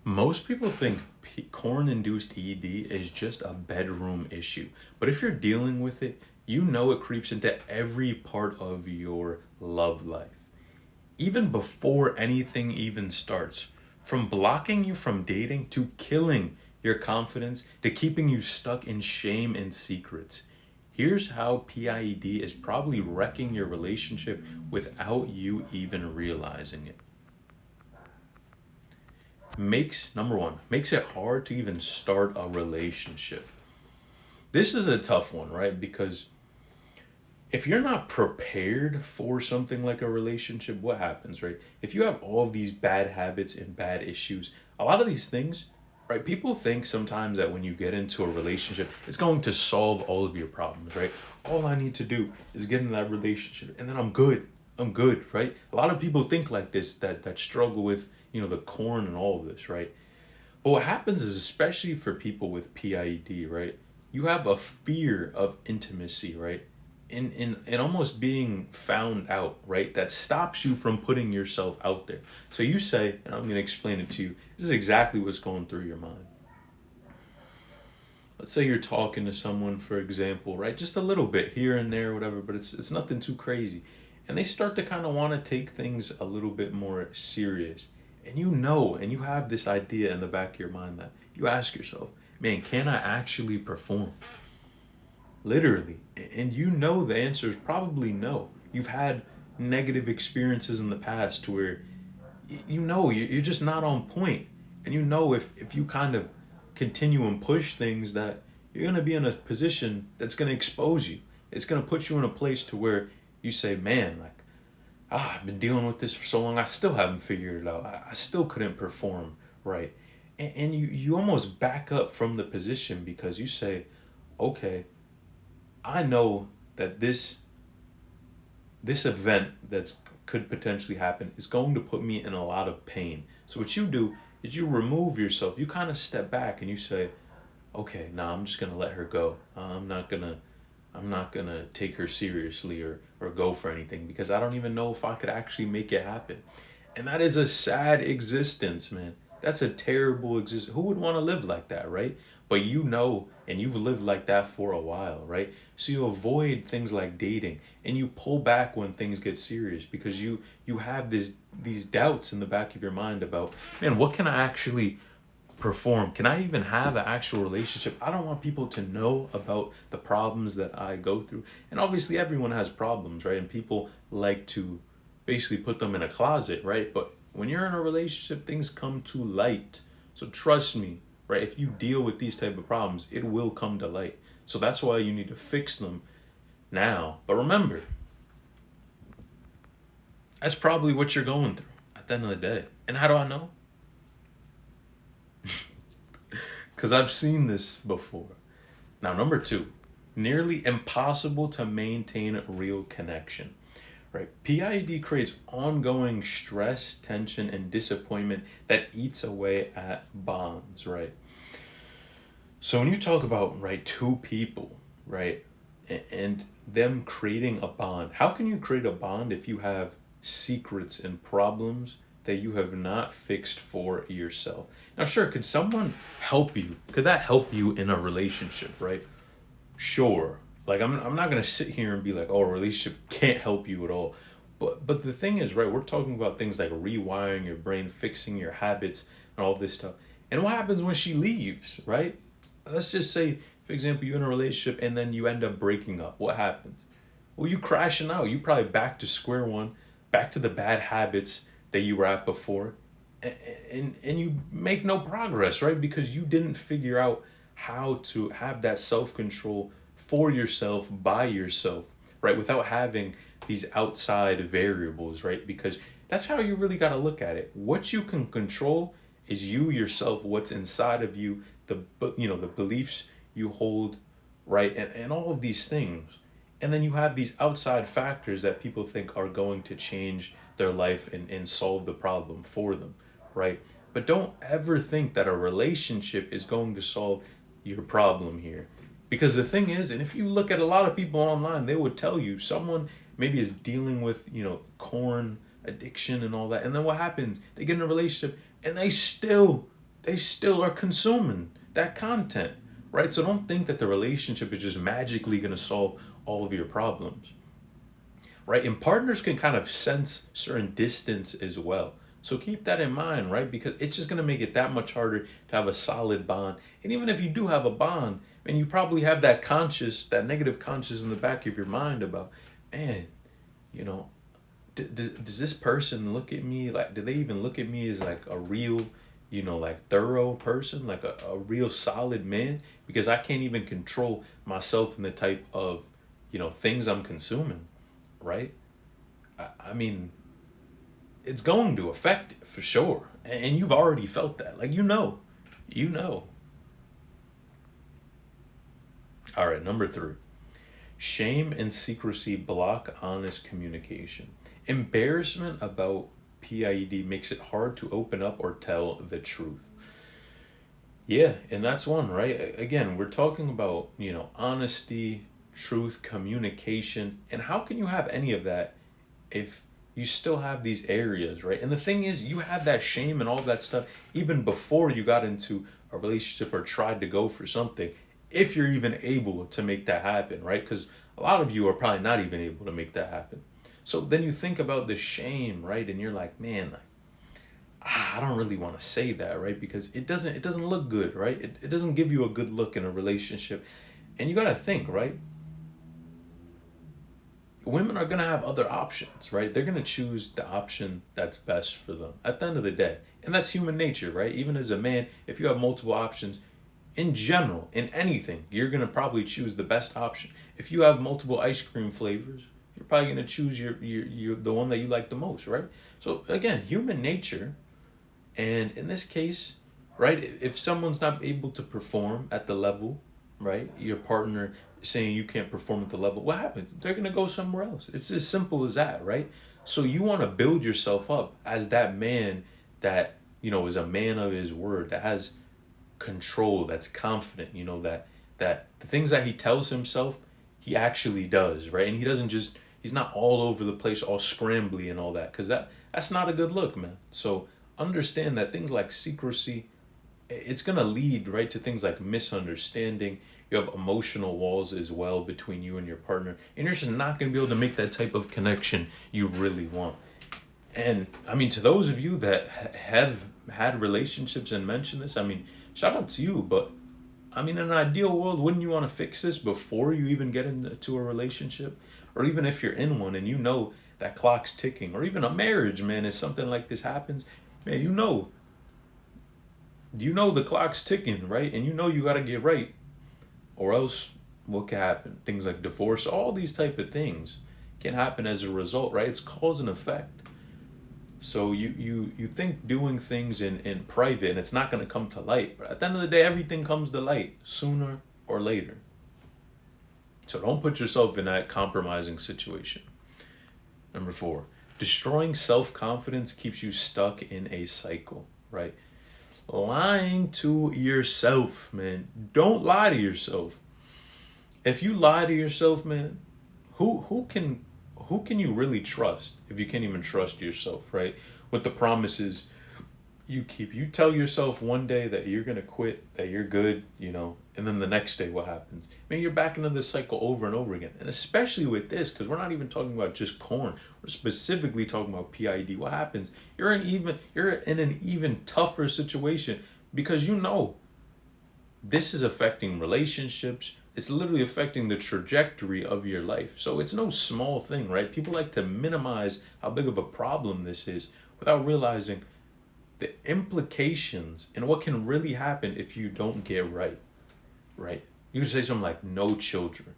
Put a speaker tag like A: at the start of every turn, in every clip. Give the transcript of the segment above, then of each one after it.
A: Most people think corn induced ED is just a bedroom issue. But if you're dealing with it, you know it creeps into every part of your love life. Even before anything even starts. From blocking you from dating to killing your confidence to keeping you stuck in shame and secrets. Here's how PIED is probably wrecking your relationship without you even realizing it. Number one, makes it hard to even start a relationship. This is a tough one, right? Because if you're not prepared for something like a relationship, what happens, right? If you have all of these bad habits and bad issues, a lot of these things, right? People think sometimes that when you get into a relationship, it's going to solve all of your problems, right? All I need to do is get in that relationship and then I'm good. I'm good, right? A lot of people think like this that struggle with, the corn and all of this, right? But what happens is, especially for people with PIED, right? You have a fear of intimacy, right? In almost being found out, right? That stops you from putting yourself out there. So you say, and I'm going to explain it to you. This is exactly what's going through your mind. Let's say you're talking to someone, for example, right? Just a little bit here and there, whatever, but it's nothing too crazy. And they start to kind of want to take things a little bit more serious. And and you have this idea in the back of your mind that you ask yourself, man, can I actually perform? Literally. And you know the answer is probably no. You've had negative experiences in the past where you're just not on point. And if you kind of continue and push things that you're going to be in a position that's going to expose you. It's going to put you in a place to where you say, man, like, I've been dealing with this for so long. I still haven't figured it out. I still couldn't perform right. And you almost back up from the position because you say, okay, I know that this event that's could potentially happen is going to put me in a lot of pain. So what you do is you remove yourself. You kind of step back and you say, okay, nah, I'm just gonna let her go. I'm not gonna take her seriously or go for anything because I don't even know if I could actually make it happen. And that is a sad existence, man. That's a terrible existence. Who would want to live like that, right? But and you've lived like that for a while, right? So you avoid things like dating and you pull back when things get serious because you have these doubts in the back of your mind about, man, what can I actually perform? Can I even have an actual relationship? I don't want people to know about the problems that I go through. And obviously everyone has problems, right? And people like to basically put them in a closet, right? But when you're in a relationship, things come to light. So trust me, right? If you deal with these type of problems, it will come to light. So that's why you need to fix them now. But remember, that's probably what you're going through at the end of the day. And how do I know? Because I've seen this before. Now, number two, nearly impossible to maintain real connection. Right? PID creates ongoing stress, tension, and disappointment that eats away at bonds, right? So when you talk about, right, two people, right, and them creating a bond, how can you create a bond if you have secrets and problems that you have not fixed for yourself? Now, sure, could someone help you? Could that help you in a relationship, right? Sure. Like I'm not gonna sit here and be like, oh, a relationship can't help you at all. But the thing is, right, we're talking about things like rewiring your brain, fixing your habits, and all this stuff. And what happens when she leaves, right? Let's just say, for example, you're in a relationship and then you end up breaking up. What happens? Well, you crashing out. You probably back to square one, back to the bad habits that you were at before, and you make no progress, right? Because you didn't figure out how to have that self control for yourself by yourself, right? Without having these outside variables, right? Because that's how you really got to look at it. What you can control is you yourself, what's inside of you, the beliefs you hold, right? And all of these things. And then you have these outside factors that people think are going to change their life and solve the problem for them, right? But don't ever think that a relationship is going to solve your problem here. Because the thing is, and if you look at a lot of people online, they would tell you someone maybe is dealing with, corn addiction and all that. And then what happens? They get in a relationship and they still they still are consuming that content, right? So don't think that the relationship is just magically going to solve all of your problems, right? And partners can kind of sense certain distance as well. So keep that in mind, right? Because it's just going to make it that much harder to have a solid bond. And even if you do have a bond, and you probably have that negative conscious in the back of your mind about, man, you know, does this person look at me like, do they even look at me as like a real, like thorough person, like a real solid man? Because I can't even control myself and the type of, things I'm consuming, right? I mean, it's going to affect it for sure. And you've already felt that. Like, you know. All right, number 3. Shame and secrecy block honest communication. Embarrassment about PIED makes it hard to open up or tell the truth. Yeah, and that's one, right? Again, we're talking about, honesty, truth, communication, and how can you have any of that if you still have these areas, right? And the thing is, you have that shame and all that stuff even before you got into a relationship or tried to go for something, if you're even able to make that happen, right? Because a lot of you are probably not even able to make that happen. So then you think about the shame, right? And you're like, man, I don't really want to say that, right? Because it doesn't look good, right? It doesn't give you a good look in a relationship. And you got to think, right? Women are going to have other options, right? They're going to choose the option that's best for them at the end of the day. And that's human nature, right? Even as a man, if you have multiple options, in general, in anything, you're going to probably choose the best option. If you have multiple ice cream flavors, you're probably going to choose your the one that you like the most, right? So again, human nature. And in this case, right, if someone's not able to perform at the level, right, your partner saying you can't perform at the level, what happens? They're going to go somewhere else. It's as simple as that, right? So you want to build yourself up as that man that, is a man of his word, that has control, that's confident, that the things that he tells himself, he actually does, right? And he's not all over the place, all scrambly and all that, because that's not a good look, man. So understand that things like secrecy, it's going to lead right to things like misunderstanding. You have emotional walls as well between you and your partner, and you're just not going to be able to make that type of connection you really want. And I mean, to those of you that have had relationships and mention this, I mean, shout out to you. But I mean, in an ideal world, wouldn't you want to fix this before you even get into a relationship? Or even if you're in one and that clock's ticking, or even a marriage, man, if something like this happens, man, the clock's ticking, right? And you got to get right, or else what can happen? Things like divorce, all these type of things can happen as a result, right? It's cause and effect. So you think doing things in private and it's not going to come to light, but at the end of the day, everything comes to light sooner or later. So don't put yourself in that compromising situation. Number 4, destroying self-confidence keeps you stuck in a cycle, right? Lying to yourself, man. Don't lie to yourself. If you lie to yourself, man, who can you really trust if you can't even trust yourself, right? With the promises you keep. You tell yourself one day that you're going to quit, that you're good, and then the next day what happens? Man, you're back into this cycle over and over again. And especially with this, because we're not even talking about just corn. We're specifically talking about PID. What happens? You're in an even tougher situation because this is affecting relationships. It's literally affecting the trajectory of your life. So it's no small thing, right? People like to minimize how big of a problem this is without realizing the implications and what can really happen if you don't get right, right? You can say something like no children,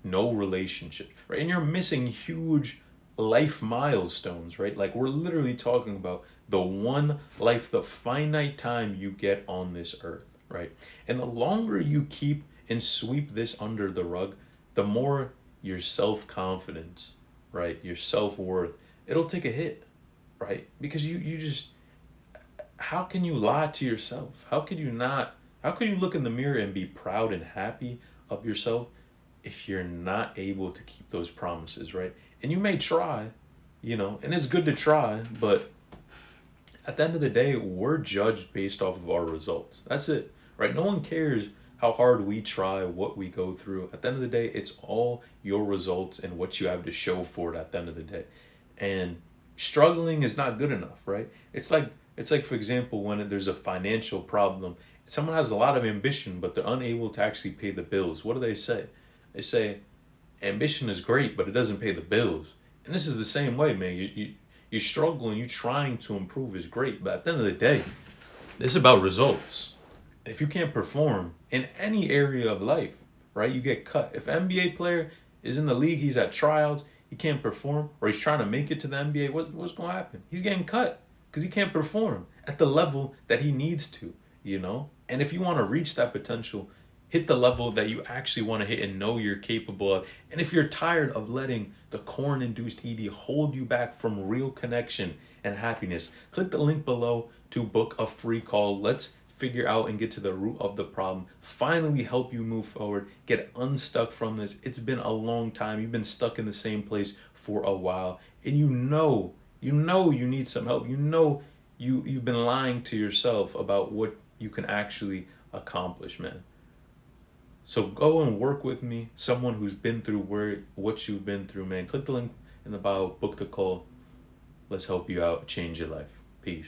A: no relationships, right? And you're missing huge life milestones, right? Like we're literally talking about the one life, the finite time you get on this earth, right? And the longer you keep and sweep this under the rug, the more your self-confidence, right, your self-worth, it'll take a hit, right? Because you just, how can you lie to yourself? How can you look in the mirror and be proud and happy of yourself if you're not able to keep those promises, right? And you may try, and it's good to try, but At the end of the day, we're judged based off of our results. That's it, right? No one cares how hard we try, what we go through. At the end of the day, it's all your results and what you have to show for it at the end of the day. And struggling is not good enough, right? It's like for example, when there's a financial problem, someone has a lot of ambition, but they're unable to actually pay the bills. What do they say? They say, ambition is great, but it doesn't pay the bills. And this is the same way, man. You struggle and you trying to improve is great, but at the end of the day, it's about results. If you can't perform in any area of life, right, you get cut. If an NBA player is in the league, he's at tryouts, he can't perform, or he's trying to make it to the NBA, what's going to happen? He's getting cut because he can't perform at the level that he needs to, you know? And if you want to reach that potential, hit the level that you actually want to hit and know you're capable of. And if you're tired of letting the corn induced ED hold you back from real connection and happiness, click the link below to book a free call. Let's figure out and get to the root of the problem. Finally help you move forward, get unstuck from this. It's been a long time. You've been stuck in the same place for a while, and you need some help. You've been lying to yourself about what you can actually accomplish, man. So go and work with me, someone who's been through what you've been through, man. Click the link in the bio, book the call. Let's help you out, change your life. Peace.